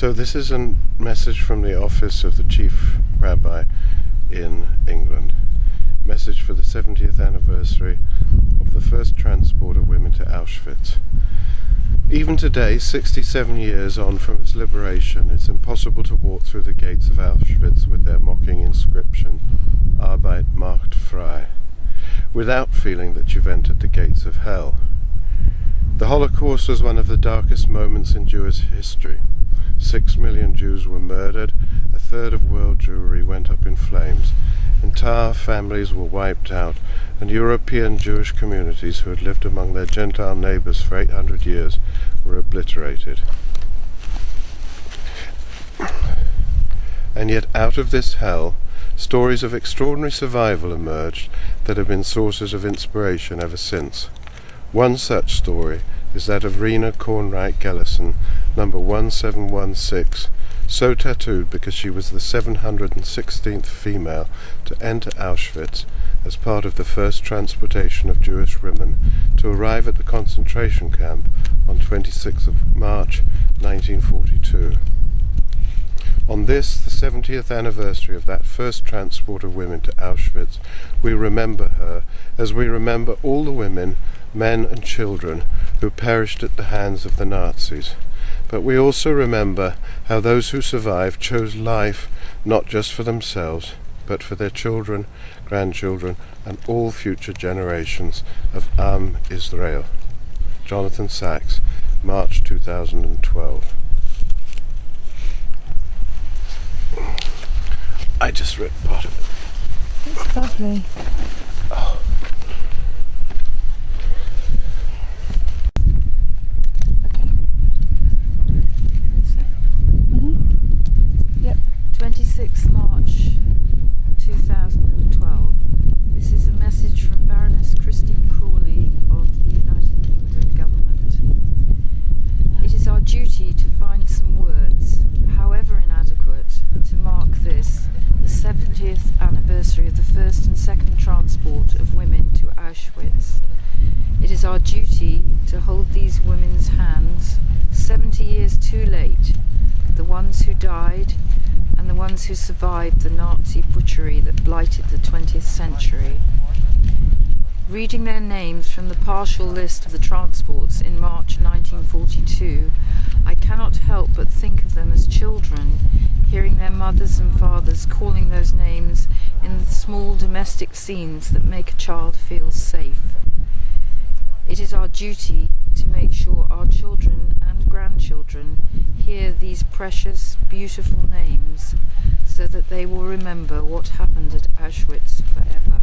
So this is a message from the office of the Chief Rabbi in England. Message for the 70th anniversary of the first transport of women to Auschwitz. Even today, 67 years on from its liberation, it's impossible to walk through the gates of Auschwitz with their mocking inscription, Arbeit macht frei, without feeling that you've entered the gates of hell. The Holocaust was one of the darkest moments in Jewish history. 6 million Jews were murdered, a third of world Jewry went up in flames, entire families were wiped out, and European Jewish communities who had lived among their Gentile neighbours for 800 years were obliterated. And yet out of this hell, stories of extraordinary survival emerged that have been sources of inspiration ever since. One such story is that of Rena Gellison, number 1716, so tattooed because she was the 716th female to enter Auschwitz as part of the first transportation of Jewish women to arrive at the concentration camp on 26th of March 1942. On this, the 70th anniversary of that first transport of women to Auschwitz, we remember her as we remember all the women, men and children who perished at the hands of the Nazis. But we also remember how those who survived chose life not just for themselves, but for their children, grandchildren, and all future generations of Am Israel. Jonathan Sachs, March 2012. I just ripped part of it. It's lovely. Oh. Yep. 26th March 2012. This is a message from Baroness Christine Crawley of the United Kingdom government. It is our duty to find some words, however inadequate, to mark this, the 70th anniversary of the first and second transport of women to Auschwitz. It is our duty to hold these women's hands 70 years too late, the ones who died and the ones who survived the Nazi butchery that blighted the 20th century. Reading their names from the partial list of the transports in March 1942, I cannot help but think of them as children, hearing their mothers and fathers calling those names in the small domestic scenes that make a child feel safe. It is our duty to make sure our children and grandchildren hear these precious, beautiful names so that they will remember what happened at Auschwitz forever.